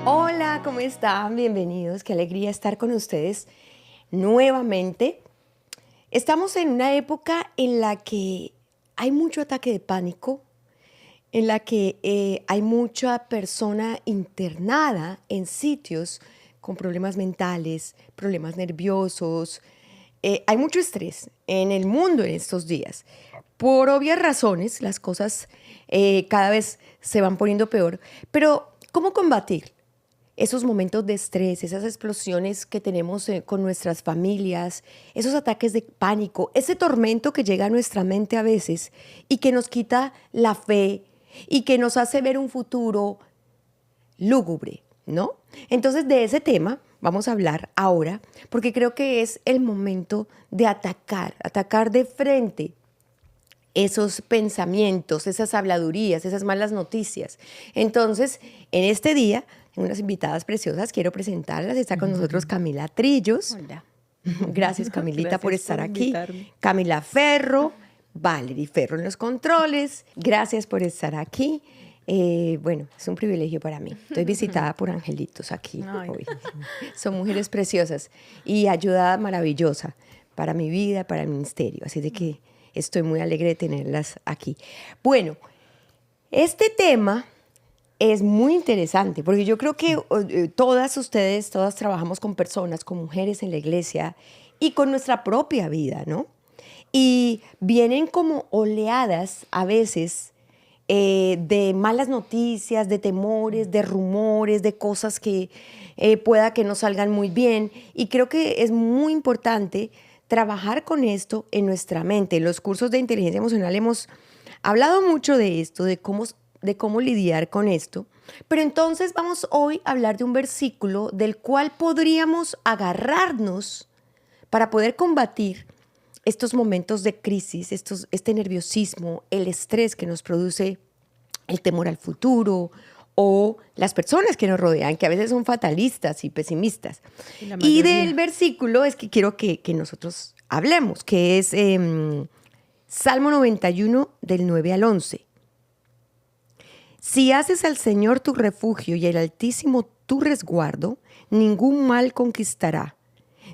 Hola, ¿cómo están? Bienvenidos. Qué alegría estar con ustedes nuevamente. Estamos en una época en la que hay mucho ataque de pánico, en la que hay mucha persona internada en sitios con problemas mentales, problemas nerviosos. Hay mucho estrés en el mundo en estos días. Por obvias razones, las cosas cada vez se van poniendo peor. Pero, ¿cómo combatir esos momentos de estrés, esas explosiones que tenemos con nuestras familias, esos ataques de pánico, ese tormento que llega a nuestra mente a veces y que nos quita la fe y que nos hace ver un futuro lúgubre, ¿no? Entonces, de ese tema vamos a hablar ahora, porque creo que es el momento de atacar de frente esos pensamientos, esas habladurías, esas malas noticias. Entonces, en este día, unas invitadas preciosas, quiero presentarlas. Está con nosotros Camila Trillos. Hola. Gracias, Camilita, por Gracias estar por aquí. invitarme. Camila Ferro, Valerie Ferro en los controles. Gracias por estar aquí. Bueno, es un privilegio para mí. Estoy visitada por angelitos aquí Ay. hoy. Son mujeres preciosas y ayuda maravillosa para mi vida, para el ministerio. Así de que estoy muy alegre de tenerlas aquí. Bueno, este tema es muy interesante porque yo creo que todas ustedes, todas trabajamos con personas, con mujeres en la iglesia y con nuestra propia vida, ¿no? Y vienen como oleadas a veces de malas noticias, de temores, de rumores, de cosas que pueda que no salgan muy bien. Y creo que es muy importante trabajar con esto en nuestra mente. En los cursos de inteligencia emocional hemos hablado mucho de esto, de cómo lidiar con esto. Pero entonces vamos hoy a hablar de un versículo del cual podríamos agarrarnos para poder combatir estos momentos de crisis, este nerviosismo, el estrés que nos produce el temor al futuro o las personas que nos rodean, que a veces son fatalistas y pesimistas. Y la Y mayoría. del versículo es que quiero que nosotros hablemos, que es Salmo 91 del 9 al 11. Si haces al Señor tu refugio y al Altísimo tu resguardo, ningún mal conquistará,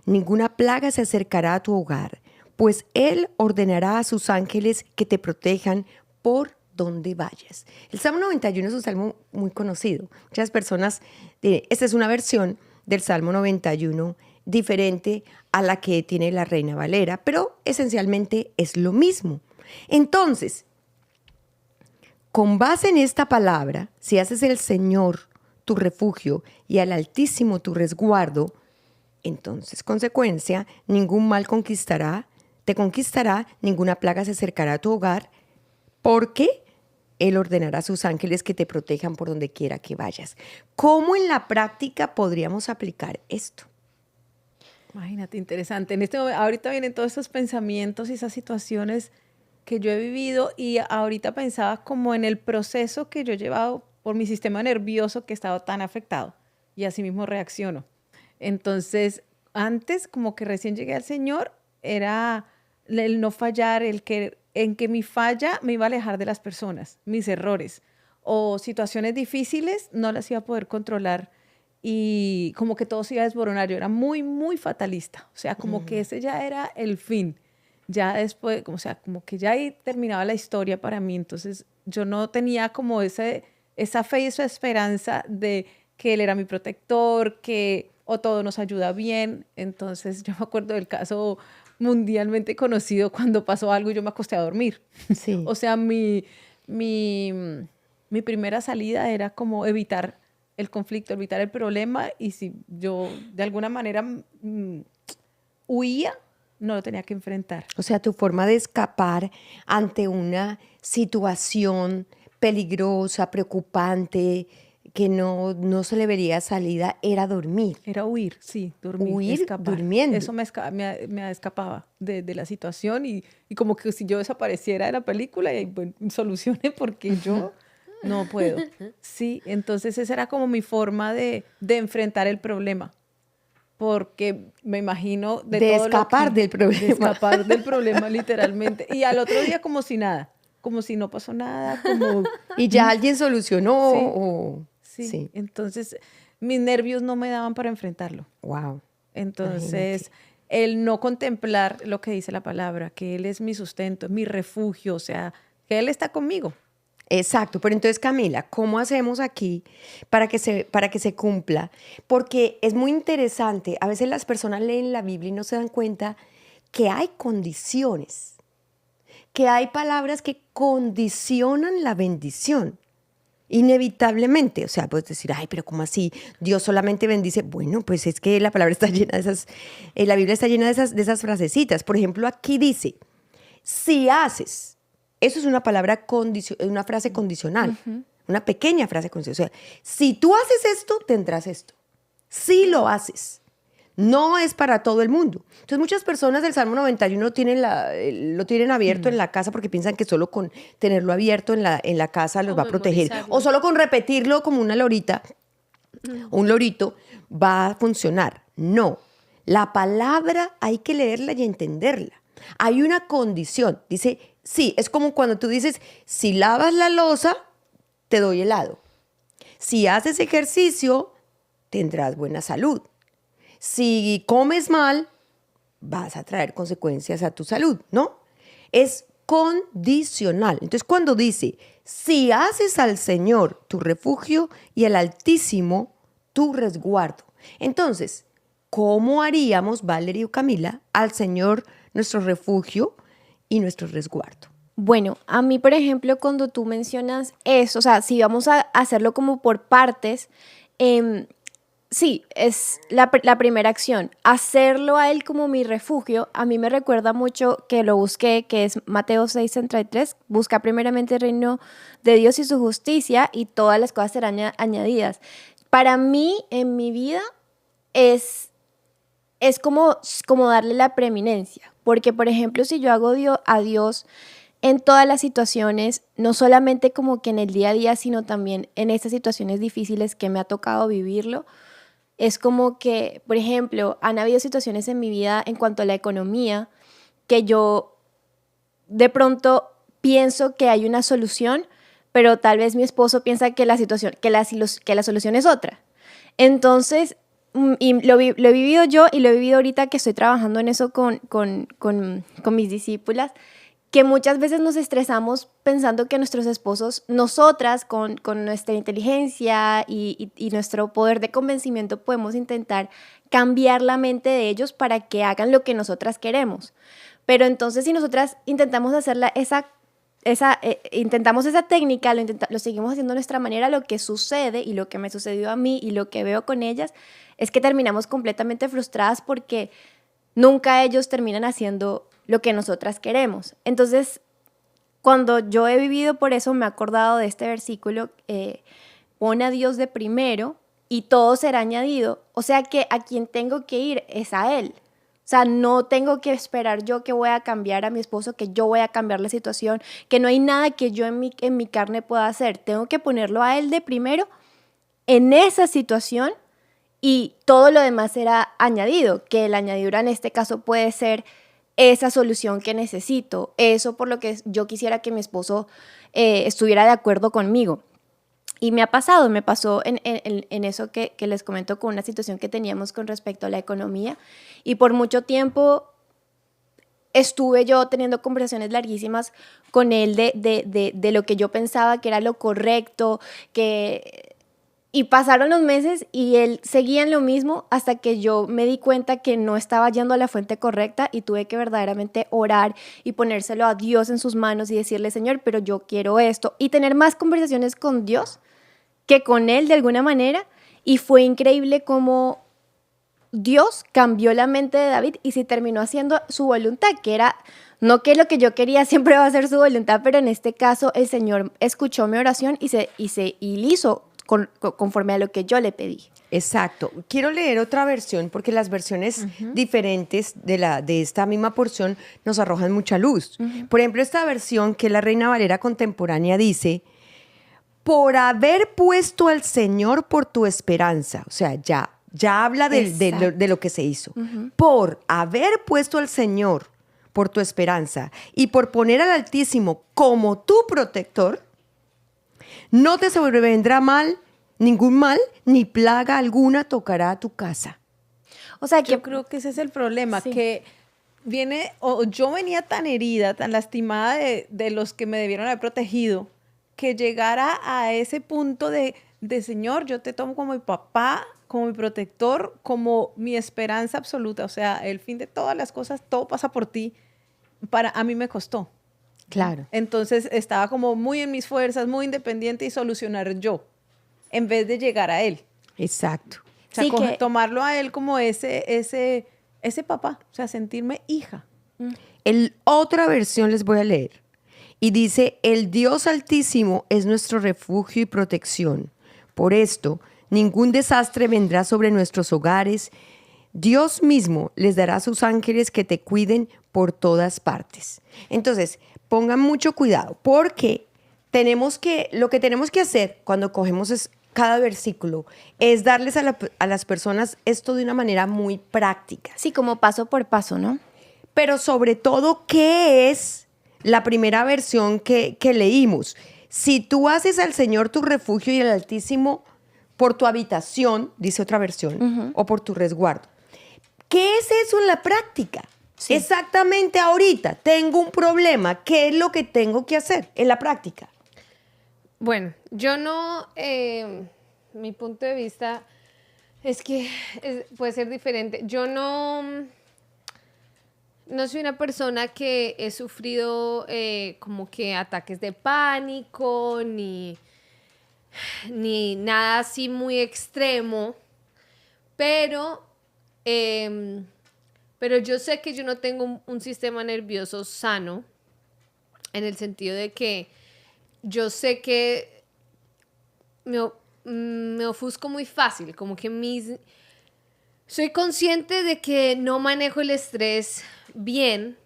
ninguna plaga se acercará a tu hogar, pues Él ordenará a sus ángeles que te protejan por donde vayas. El Salmo 91 es un salmo muy conocido. Muchas personas dirán, esta es una versión del Salmo 91 diferente a la que tiene la Reina Valera, pero esencialmente es lo mismo. Entonces, con base en esta palabra, si haces el Señor tu refugio y al Altísimo tu resguardo, entonces, consecuencia, ningún mal te conquistará, ninguna plaga se acercará a tu hogar, porque Él ordenará a sus ángeles que te protejan por donde quiera que vayas. ¿Cómo en la práctica podríamos aplicar esto? Imagínate, interesante. En este momento, ahorita vienen todos esos pensamientos y esas situaciones que yo he vivido y ahorita pensaba como en el proceso que yo he llevado por mi sistema nervioso que he estado tan afectado y así mismo reacciono. Entonces, antes como que recién llegué al Señor era el no fallar, en que mi falla me iba a alejar de las personas, mis errores o situaciones difíciles no las iba a poder controlar y como que todo se iba a desboronar. Yo era muy, muy fatalista. O sea, como que ese ya era el fin. Ya después, o sea, como que ya ahí terminaba la historia para mí. Entonces, yo no tenía como esa fe y esa esperanza de que Él era mi protector, que o todo nos ayuda bien. Entonces, yo me acuerdo del caso mundialmente conocido cuando pasó algo y yo me acosté a dormir. Sí. O sea, mi, mi primera salida era como evitar el conflicto, evitar el problema y si yo de alguna manera huía, no lo tenía que enfrentar. O sea, tu forma de escapar ante una situación peligrosa, preocupante, que no se le vería salida, era dormir. Era huir, sí, dormir, Huir escapar. durmiendo. Eso me escapaba de la situación y como que si yo desapareciera de la película y bueno, solucione porque yo no puedo. Sí, entonces esa era como mi forma de enfrentar el problema. Porque me imagino De todo lo escapar que... del problema. De escapar del problema literalmente. Y al otro día como si nada, como si no pasó nada, como... Y ya alguien solucionó Sí, o... sí. Entonces, mis nervios no me daban para enfrentarlo. Wow. Entonces, el no contemplar lo que dice la palabra, que Él es mi sustento, mi refugio, o sea, que Él está conmigo. Exacto, pero entonces Camila, ¿cómo hacemos aquí para que se cumpla? Porque es muy interesante, a veces las personas leen la Biblia y no se dan cuenta que hay condiciones, que hay palabras que condicionan la bendición, inevitablemente. O sea, puedes decir, ay, pero ¿cómo así? Dios solamente bendice. Bueno, pues es que la palabra está llena de esas, la Biblia está llena de esas frasecitas. Por ejemplo, aquí dice, si haces. Eso es una palabra, una frase condicional, una pequeña frase condicional. O sea, si tú haces esto, tendrás esto. Si lo haces. No es para todo el mundo. Entonces, muchas personas del Salmo 91 lo tienen abierto en la casa porque piensan que solo con tenerlo abierto en la casa los va a proteger. O solo con repetirlo como una lorita, un lorito, va a funcionar. No. La palabra hay que leerla y entenderla. Hay una condición. Dice, sí, es como cuando tú dices, si lavas la loza, te doy helado. Si haces ejercicio, tendrás buena salud. Si comes mal, vas a traer consecuencias a tu salud, ¿no? Es condicional. Entonces, cuando dice, si haces al Señor tu refugio y al Altísimo tu resguardo. Entonces, ¿cómo haríamos, Valeria y Camila, al Señor nuestro refugio y nuestro resguardo? Bueno, a mí, por ejemplo, cuando tú mencionas eso, o sea, si vamos a hacerlo como por partes, sí, es la primera acción. Hacerlo a Él como mi refugio, a mí me recuerda mucho que lo busqué, que es Mateo 6:33, busca primeramente el reino de Dios y su justicia y todas las cosas serán añadidas. Para mí, en mi vida, es como darle la preeminencia, porque, por ejemplo, si yo hago a Dios en todas las situaciones, no solamente como que en el día a día, sino también en estas situaciones difíciles que me ha tocado vivirlo, es como que, por ejemplo, han habido situaciones en mi vida en cuanto a la economía que yo de pronto pienso que hay una solución, pero tal vez mi esposo piensa que la solución es otra. Entonces, y lo he vivido yo y lo he vivido ahorita que estoy trabajando en eso con mis discípulas, que muchas veces nos estresamos pensando que nuestros esposos, nosotras con nuestra inteligencia y nuestro poder de convencimiento podemos intentar cambiar la mente de ellos para que hagan lo que nosotras queremos. Pero entonces si nosotras intentamos hacerla intentamos esa técnica, lo seguimos haciendo de nuestra manera, lo que sucede y lo que me sucedió a mí y lo que veo con ellas es que terminamos completamente frustradas porque nunca ellos terminan haciendo lo que nosotras queremos. Entonces, cuando yo he vivido por eso, me he acordado de este versículo, pon a Dios de primero y todo será añadido. O sea que a quien tengo que ir es a Él. O sea, no tengo que esperar yo que voy a cambiar a mi esposo, que yo voy a cambiar la situación, que no hay nada que yo en mi carne pueda hacer. Tengo que ponerlo a Él de primero en esa situación y todo lo demás será añadido, que la añadidura en este caso puede ser esa solución que necesito, eso por lo que yo quisiera que mi esposo estuviera de acuerdo conmigo. Y me pasó en eso que les comento con una situación que teníamos con respecto a la economía. Y por mucho tiempo estuve yo teniendo conversaciones larguísimas con él de lo que yo pensaba que era lo correcto, y pasaron los meses y él seguía en lo mismo hasta que yo me di cuenta que no estaba yendo a la fuente correcta y tuve que verdaderamente orar y ponérselo a Dios en sus manos y decirle, Señor, pero yo quiero esto. Y tener más conversaciones con Dios que con Él de alguna manera. Y fue increíble cómo Dios cambió la mente de David y se terminó haciendo su voluntad, que era, no que lo que yo quería siempre va a ser su voluntad, pero en este caso el Señor escuchó mi oración y hizo conforme a lo que yo le pedí. Exacto. Quiero leer otra versión porque las versiones diferentes de esta misma porción nos arrojan mucha luz. Por ejemplo, esta versión que es la Reina Valera contemporánea dice, por haber puesto al Señor por tu esperanza. O sea, ya habla de lo que se hizo. Por haber puesto al Señor por tu esperanza y por poner al Altísimo como tu protector, no te sobrevendrá mal, ningún mal ni plaga alguna tocará a tu casa. O sea, que Yo creo que ese es el problema, Sí. que yo venía tan herida, tan lastimada de los que me debieron haber protegido, que llegara a ese punto de Señor, yo te tomo como mi papá, como mi protector, como mi esperanza absoluta. O sea, el fin de todas las cosas, todo pasa por ti. A mí me costó. Claro. Entonces estaba como muy en mis fuerzas, muy independiente y solucionar yo, en vez de llegar a él. Exacto. O sea, Sí, que- tomarlo a él como ese papá, o sea, sentirme hija. Otra versión les voy a leer. Y dice, el Dios Altísimo es nuestro refugio y protección. Por esto, ningún desastre vendrá sobre nuestros hogares. Dios mismo les dará a sus ángeles que te cuiden por todas partes. Entonces, pongan mucho cuidado, porque lo que tenemos que hacer cuando cogemos cada versículo es darles a las personas esto de una manera muy práctica. sí, como paso por paso, ¿no? Pero sobre todo, ¿qué es la primera versión que leímos? Si tú haces al Señor tu refugio y al Altísimo por tu habitación, dice otra versión, o por tu resguardo. ¿Qué es eso en la práctica? Sí. Exactamente ahorita, tengo un problema. ¿Qué es lo que tengo que hacer en la práctica? Bueno, yo no, mi punto de vista es que puede ser diferente. Yo no soy una persona que he sufrido como que ataques de pánico ni nada así muy extremo, pero yo sé que yo no tengo un sistema nervioso sano en el sentido de que yo sé que me ofusco muy fácil, como que soy consciente de que no manejo el estrés bien,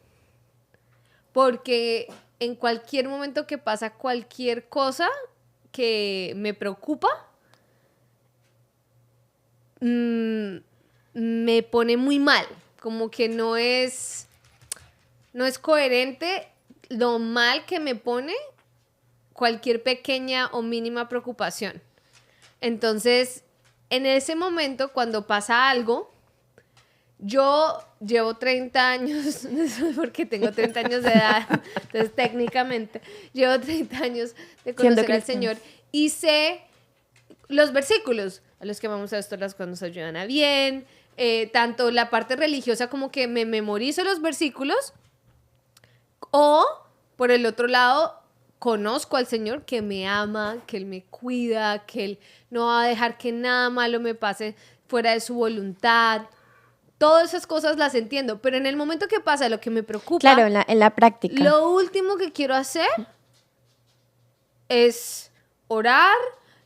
porque en cualquier momento que pasa cualquier cosa que me preocupa, me pone muy mal, como que no es coherente lo mal que me pone cualquier pequeña o mínima preocupación. Entonces, en ese momento, cuando pasa algo, yo llevo 30 años, porque tengo 30 años de edad, entonces técnicamente llevo 30 años de conocer al Señor y sé los versículos a los que vamos a esto, las cosas nos ayudan a bien, tanto la parte religiosa como que me memorizo los versículos, o por el otro lado, conozco al Señor que me ama, que Él me cuida, que Él no va a dejar que nada malo me pase fuera de su voluntad. Todas esas cosas las entiendo, pero en el momento que pasa lo que me preocupa, Claro, en la práctica. lo último que quiero hacer es orar,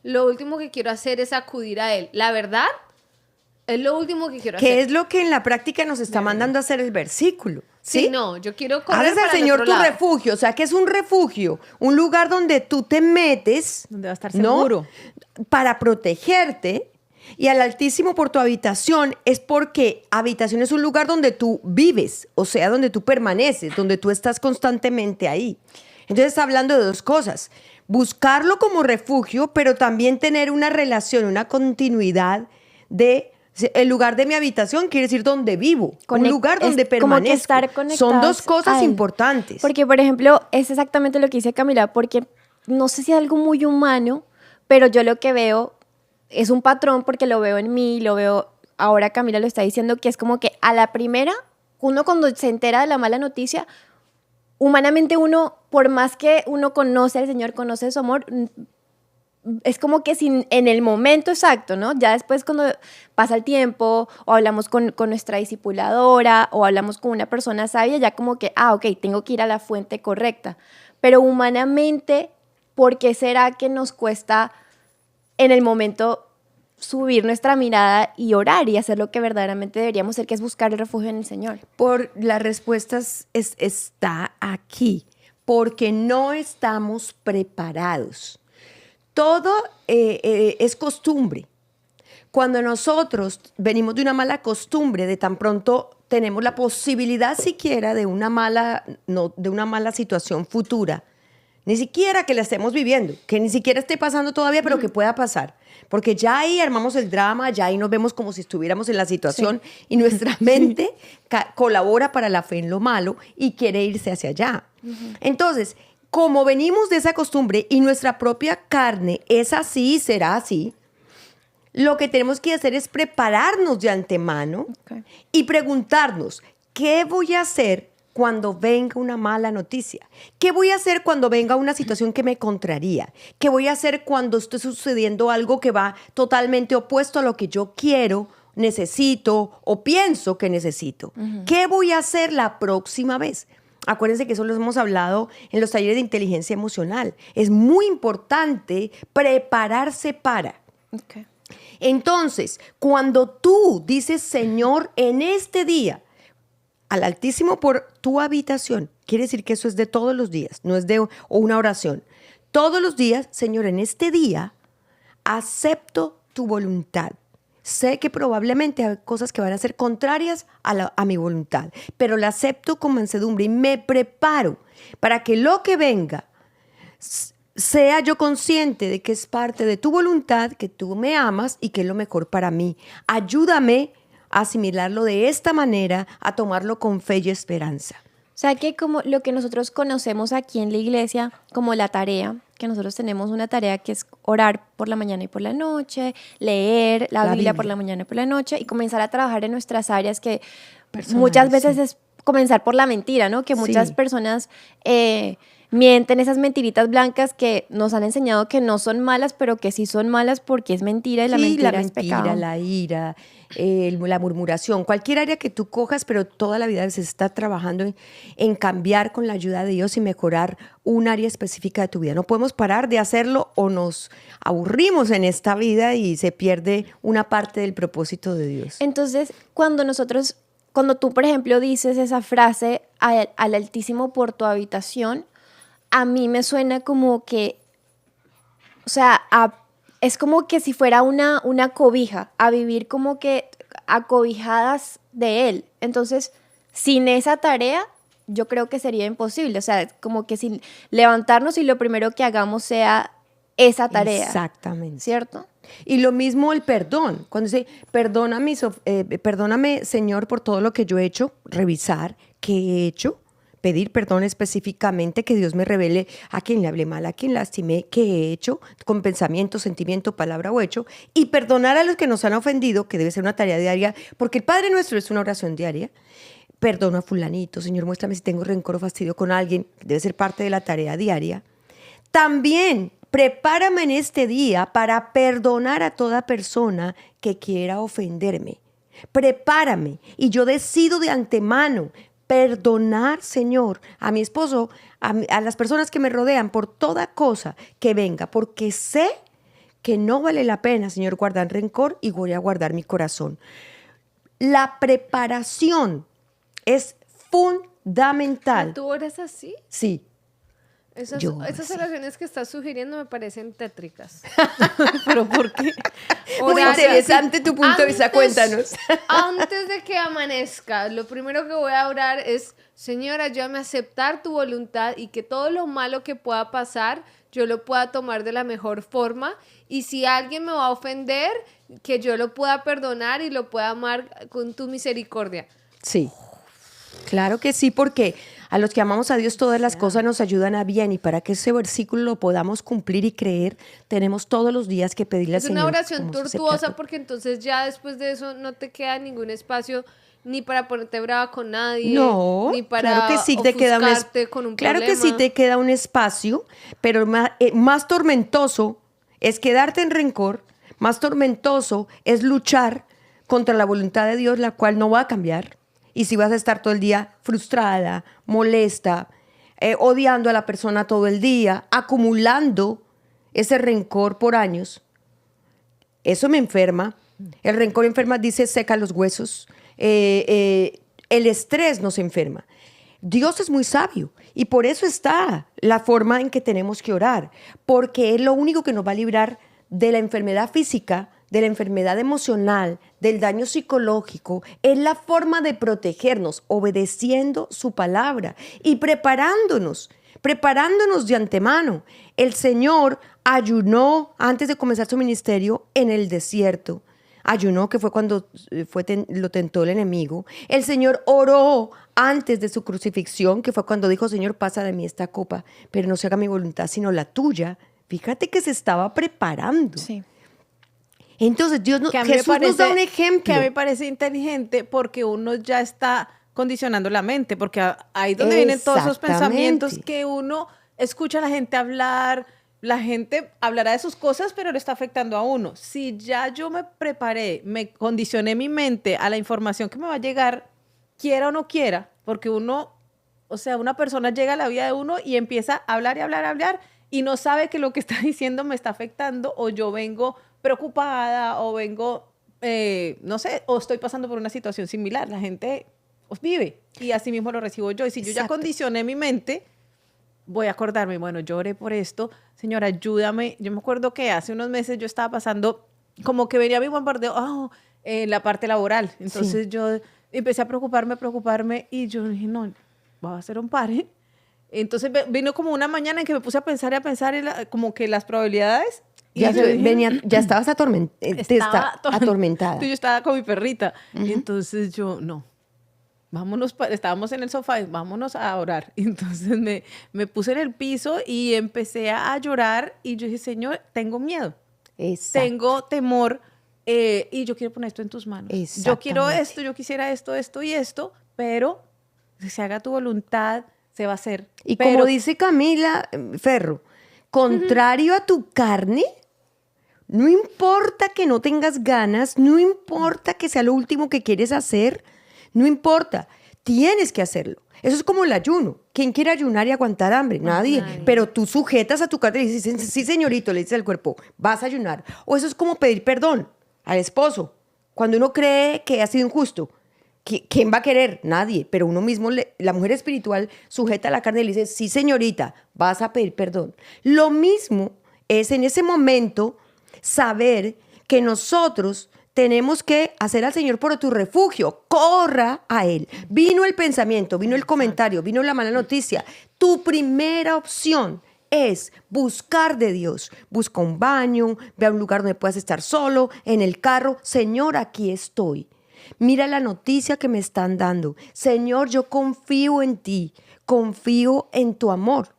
lo último que quiero hacer es acudir a Él. La verdad, es lo último que quiero hacer. ¿Qué es lo que en la práctica nos está mandando a hacer el versículo? Sí, no, yo quiero correr Haces al para el Señor otro tu lado. refugio, o sea, que es un refugio, un lugar donde tú te metes, Donde va a estar ¿no? seguro. Para protegerte, y al Altísimo por tu habitación es porque habitación es un lugar donde tú vives, o sea, donde tú permaneces, donde tú estás constantemente ahí. Entonces está hablando de dos cosas: buscarlo como refugio, pero también tener una relación, una continuidad de el lugar de mi habitación, quiere decir donde vivo, un lugar donde es como que permanezco. estar Son dos conectados cosas a Él. importantes. Porque, por ejemplo, es exactamente lo que dice Camila, porque no sé si es algo muy humano, pero yo lo que veo es un patrón porque lo veo en mí, lo veo, ahora Camila lo está diciendo, que es como que a la primera, uno cuando se entera de la mala noticia, humanamente uno, por más que uno conoce al Señor, conoce su amor, es como que sin, en el momento exacto, ¿no? Ya después cuando pasa el tiempo o hablamos con nuestra discipuladora o hablamos con una persona sabia, ya como que, ok, tengo que ir a la fuente correcta. Pero humanamente, ¿por qué será que nos cuesta en el momento subir nuestra mirada y orar y hacer lo que verdaderamente deberíamos hacer, que es buscar el refugio en el Señor? Por las respuestas está aquí, porque no estamos preparados. Todo es costumbre. Cuando nosotros venimos de una mala costumbre, de tan pronto tenemos la posibilidad siquiera de una mala situación futura, Ni siquiera que la estemos viviendo, que ni siquiera esté pasando todavía, pero que pueda pasar. Porque ya ahí armamos el drama, ya ahí nos vemos como si estuviéramos en la situación y nuestra mente colabora para la fe en lo malo y quiere irse hacia allá. Entonces, como venimos de esa costumbre y nuestra propia carne es así, será así, lo que tenemos que hacer es prepararnos de antemano y preguntarnos, ¿qué voy a hacer cuando venga una mala noticia? ¿Qué voy a hacer cuando venga una situación que me contraría? ¿Qué voy a hacer cuando esté sucediendo algo que va totalmente opuesto a lo que yo quiero, necesito o pienso que necesito? ¿Qué voy a hacer la próxima vez? Acuérdense que eso lo hemos hablado en los talleres de inteligencia emocional. Es muy importante prepararse para. Entonces, cuando tú dices, Señor, en este día, al Altísimo por tu habitación, quiere decir que eso es de todos los días, no es de una oración. Todos los días, Señor, en este día, acepto tu voluntad. Sé que probablemente hay cosas que van a ser contrarias a mi voluntad, pero la acepto con mansedumbre y me preparo para que lo que venga sea yo consciente de que es parte de tu voluntad, que tú me amas y que es lo mejor para mí. Ayúdame a asimilarlo de esta manera, a tomarlo con fe y esperanza. O sea que como lo que nosotros conocemos aquí en la iglesia como la tarea, que nosotros tenemos una tarea que es orar por la mañana y por la noche, leer la Biblia por la mañana y por la noche y comenzar a trabajar en nuestras áreas que muchas veces es comenzar por la mentira, ¿no? Que muchas personas mienten, esas mentiritas blancas que nos han enseñado que no son malas, pero que sí son malas porque es mentira y la mentira es pecado. La ira, la murmuración, cualquier área que tú cojas, pero toda la vida se está trabajando en cambiar con la ayuda de Dios y mejorar un área específica de tu vida. No podemos parar de hacerlo o nos aburrimos en esta vida y se pierde una parte del propósito de Dios. Entonces, cuando tú, por ejemplo, dices esa frase al Altísimo por tu habitación, a mí me suena como que, o sea, es como que si fuera una cobija, a vivir como que acobijadas de Él. Entonces, sin esa tarea, yo creo que sería imposible. O sea, como que sin levantarnos y lo primero que hagamos sea esa tarea. Exactamente. ¿Cierto? Y lo mismo el perdón. Cuando dice, perdóname, Señor, por todo lo que yo he hecho, revisar qué he hecho, pedir perdón específicamente, que Dios me revele a quien le hablé mal, a quien lastimé, qué he hecho, con pensamiento, sentimiento, palabra o hecho, y perdonar a los que nos han ofendido, que debe ser una tarea diaria, porque el Padre Nuestro es una oración diaria. Perdono a fulanito, Señor, muéstrame si tengo rencor o fastidio con alguien, debe ser parte de la tarea diaria. También prepárame en este día para perdonar a toda persona que quiera ofenderme. Prepárame y yo decido de antemano perdonar, Señor, a mi esposo, a las personas que me rodean por toda cosa que venga, porque sé que no vale la pena, Señor, guardar rencor y voy a guardar mi corazón. La preparación es fundamental. ¿Tú oras así? Sí. Esas oraciones que estás sugiriendo me parecen tétricas. ¿Pero por qué? Muy interesante tu punto de vista, cuéntanos. Antes de que amanezca, lo primero que voy a orar es, Señor, ayúdame a aceptar tu voluntad y que todo lo malo que pueda pasar, yo lo pueda tomar de la mejor forma. Y si alguien me va a ofender, que yo lo pueda perdonar y lo pueda amar con tu misericordia. Sí. Claro que sí, porque a los que amamos a Dios todas las cosas nos ayudan a bien, y para que ese versículo lo podamos cumplir y creer, tenemos todos los días que pedirle al Señor. Es una oración tortuosa porque entonces ya después de eso no te queda ningún espacio ni para ponerte brava con nadie, no, ni para claro que sí te queda con un claro problema. Que sí te queda un espacio, pero más tormentoso es quedarte en rencor, más tormentoso es luchar contra la voluntad de Dios, la cual no va a cambiar. Y si vas a estar todo el día frustrada, molesta, odiando a la persona todo el día, acumulando ese rencor por años, eso me enferma. El rencor enferma, dice, seca los huesos. El estrés nos enferma. Dios es muy sabio y por eso está la forma en que tenemos que orar, porque es lo único que nos va a librar de la enfermedad física, de la enfermedad emocional, del daño psicológico. Es la forma de protegernos, obedeciendo su palabra y preparándonos preparándonos de antemano. El Señor ayunó antes de comenzar su ministerio en el desierto. Ayunó, que fue cuando lo tentó el enemigo. El Señor oró antes de su crucifixión, que fue cuando dijo, Señor, pasa de mí esta copa, pero no se haga mi voluntad, sino la tuya. Fíjate que se estaba preparando. Sí. Entonces, Jesús nos da un ejemplo. Que a mí me parece inteligente porque uno ya está condicionando la mente, porque ahí es donde vienen todos esos pensamientos que uno escucha a la gente hablar, la gente hablará de sus cosas, pero le está afectando a uno. Si ya yo me preparé, me condicioné mi mente a la información que me va a llegar, quiera o no quiera, porque uno, o sea, una persona llega a la vida de uno y empieza a hablar y hablar y hablar y no sabe que lo que está diciendo me está afectando, o yo vengo preocupada, o vengo, no sé, o estoy pasando por una situación similar. La gente vive y así mismo lo recibo yo. Y si yo ya condicioné mi mente, voy a acordarme, bueno, yo oré por esto, Señor, ayúdame. Yo me acuerdo que hace unos meses yo estaba pasando, como que venía mi bombardeo, en la parte laboral. Entonces yo empecé a preocuparme y yo dije, no, voy a hacer un pare. Entonces vino como una mañana en que me puse a pensar como que las probabilidades. Ya estabas atormentada. Yo estaba con mi perrita. Y entonces yo, no. Estábamos en el sofá, vámonos a orar. Entonces me puse en el piso y empecé a llorar y yo dije, Señor, tengo miedo, tengo temor y yo quiero poner esto en tus manos. Yo quiero esto, yo quisiera esto, esto y esto, pero si se haga tu voluntad, se va a hacer. Y como dice Camila Ferro, contrario a tu carne, no importa que no tengas ganas, no importa que sea lo último que quieres hacer, no importa, tienes que hacerlo. Eso es como el ayuno. ¿Quién quiere ayunar y aguantar hambre? Nadie. Pero tú sujetas a tu carne y dices, sí, señorito, le dices al cuerpo, vas a ayunar. O eso es como pedir perdón al esposo. Cuando uno cree que ha sido injusto, ¿quién va a querer? Nadie. Pero uno mismo, la mujer espiritual, sujeta a la carne y le dice, sí, señorita, vas a pedir perdón. Lo mismo es en ese momento saber que nosotros tenemos que hacer al Señor por tu refugio. Corra a Él. Vino el pensamiento, vino el comentario, vino la mala noticia. Tu primera opción es buscar de Dios. Busca un baño, ve a un lugar donde puedas estar solo, en el carro. Señor, aquí estoy. Mira la noticia que me están dando. Señor, yo confío en ti, confío en tu amor.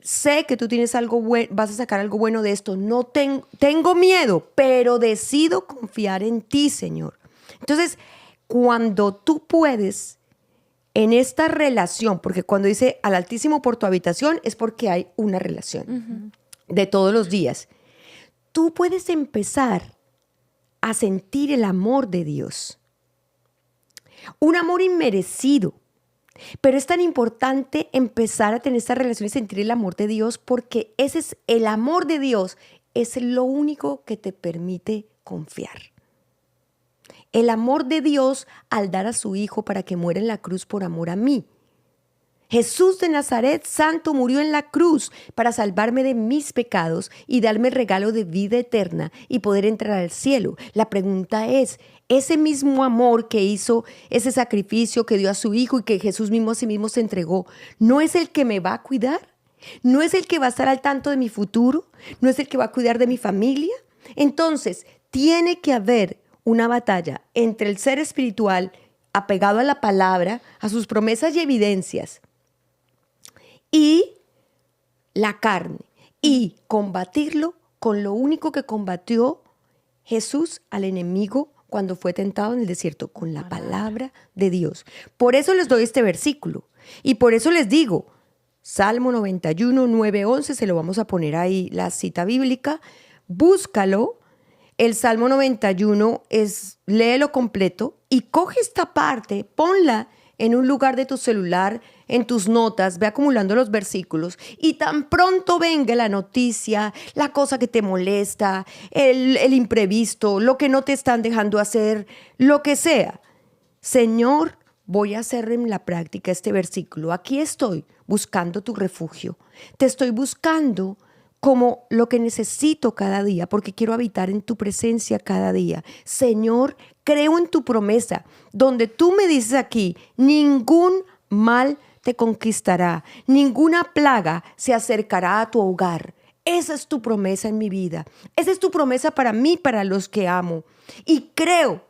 Sé que tú tienes algo bueno, vas a sacar algo bueno de esto. No tengo miedo, pero decido confiar en ti, Señor. Entonces, cuando tú puedes en esta relación, porque cuando dice al Altísimo por tu habitación, es porque hay una relación de todos los días. Tú puedes empezar a sentir el amor de Dios. Un amor inmerecido. Pero es tan importante empezar a tener esta relación y sentir el amor de Dios, porque ese es el amor de Dios, es lo único que te permite confiar. El amor de Dios al dar a su Hijo para que muera en la cruz por amor a mí. Jesús de Nazaret, santo, murió en la cruz para salvarme de mis pecados y darme el regalo de vida eterna y poder entrar al cielo. La pregunta es, ese mismo amor que hizo, ese sacrificio que dio a su Hijo y que Jesús mismo a sí mismo se entregó, ¿no es el que me va a cuidar? ¿No es el que va a estar al tanto de mi futuro? ¿No es el que va a cuidar de mi familia? Entonces, tiene que haber una batalla entre el ser espiritual apegado a la palabra, a sus promesas y evidencias, y la carne, y combatirlo con lo único que combatió Jesús al enemigo cuando fue tentado en el desierto, con la palabra de Dios. Por eso les doy este versículo, y por eso les digo, Salmo 91, 9, 11, se lo vamos a poner ahí, la cita bíblica, búscalo. El Salmo 91 léelo completo y coge esta parte, ponla en un lugar de tu celular, en tus notas, ve acumulando los versículos y tan pronto venga la noticia, la cosa que te molesta, el imprevisto, lo que no te están dejando hacer, lo que sea. Señor, voy a hacer en la práctica este versículo. Aquí estoy buscando tu refugio. Te estoy buscando como lo que necesito cada día, porque quiero habitar en tu presencia cada día. Señor, creo en tu promesa, donde tú me dices aquí, ningún mal te conquistará, ninguna plaga se acercará a tu hogar. Esa es tu promesa en mi vida. Esa es tu promesa para mí, para los que amo. Y creo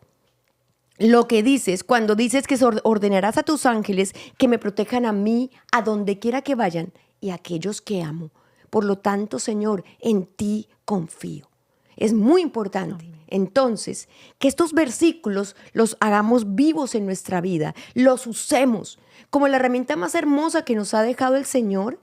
lo que dices cuando dices que ordenarás a tus ángeles que me protejan a mí, a donde quiera que vayan, y a aquellos que amo. Por lo tanto, Señor, en ti confío. Es muy importante. Amén. Entonces, que estos versículos los hagamos vivos en nuestra vida, los usemos como la herramienta más hermosa que nos ha dejado el Señor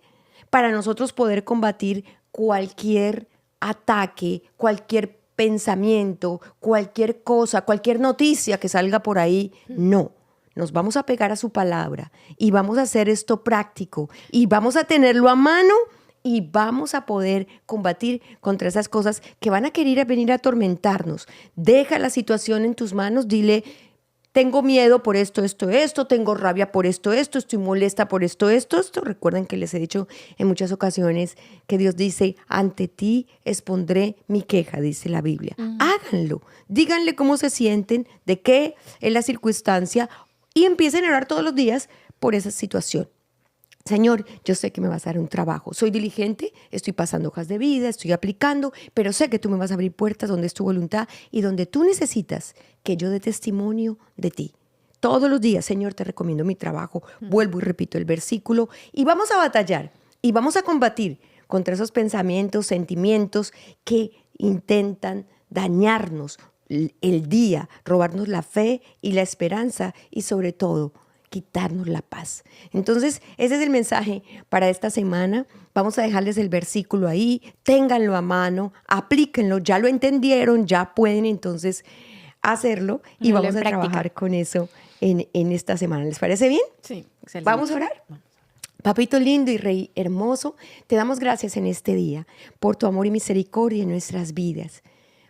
para nosotros poder combatir cualquier ataque, cualquier pensamiento, cualquier cosa, cualquier noticia que salga por ahí. No, nos vamos a pegar a su palabra y vamos a hacer esto práctico y vamos a tenerlo a mano y vamos a poder combatir contra esas cosas que van a querer venir a atormentarnos. Deja la situación en tus manos, dile: tengo miedo por esto, tengo rabia por esto, estoy molesta por esto. Recuerden que les he dicho en muchas ocasiones que Dios dice: ante ti expondré mi queja, dice la Biblia. Háganlo, díganle cómo se sienten, de qué es la circunstancia y empiecen a orar todos los días por esa situación. Señor, yo sé que me vas a dar un trabajo. Soy diligente, estoy pasando hojas de vida, estoy aplicando, pero sé que tú me vas a abrir puertas donde es tu voluntad y donde tú necesitas que yo dé testimonio de ti. Todos los días, Señor, te recomiendo mi trabajo. Vuelvo y repito el versículo y vamos a batallar y vamos a combatir contra esos pensamientos, sentimientos que intentan dañarnos el día, robarnos la fe y la esperanza y sobre todo quitarnos la paz. Entonces, ese es el mensaje para esta semana. Vamos a dejarles el versículo ahí, ténganlo a mano, aplíquenlo, ya lo entendieron, ya pueden entonces hacerlo y vamos a trabajar con eso en esta semana. ¿Les parece bien? Sí, excelente. ¿Vamos a orar? Papito lindo y Rey hermoso, te damos gracias en este día por tu amor y misericordia en nuestras vidas,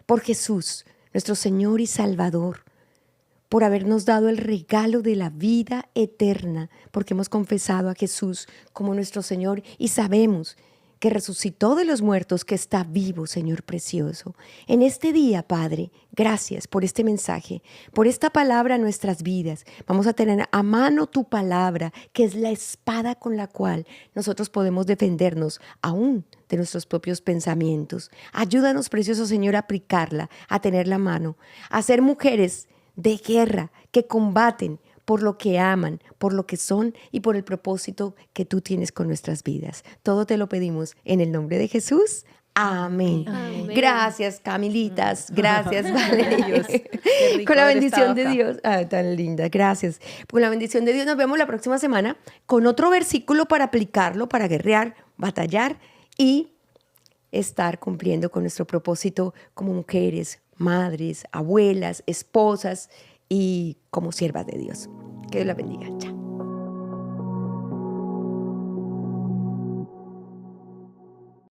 por Jesús, nuestro Señor y Salvador, por habernos dado el regalo de la vida eterna, porque hemos confesado a Jesús como nuestro Señor y sabemos que resucitó de los muertos, que está vivo, Señor precioso. En este día, Padre, gracias por este mensaje, por esta palabra en nuestras vidas. Vamos a tener a mano tu palabra, que es la espada con la cual nosotros podemos defendernos aún de nuestros propios pensamientos. Ayúdanos, precioso Señor, a aplicarla, a tenerla a mano, a ser mujeres de guerra que combaten por lo que aman, por lo que son y por el propósito que tú tienes con nuestras vidas. Todo te lo pedimos en el nombre de Jesús. Amén. Amén. Gracias, Camilitas. Gracias, Valeria. Con la bendición de Dios. Tan linda. Gracias. Con la bendición de Dios nos vemos la próxima semana con otro versículo para aplicarlo, para guerrear, batallar y estar cumpliendo con nuestro propósito como mujeres, madres, abuelas, esposas y como siervas de Dios. Que Dios la bendiga. Chao.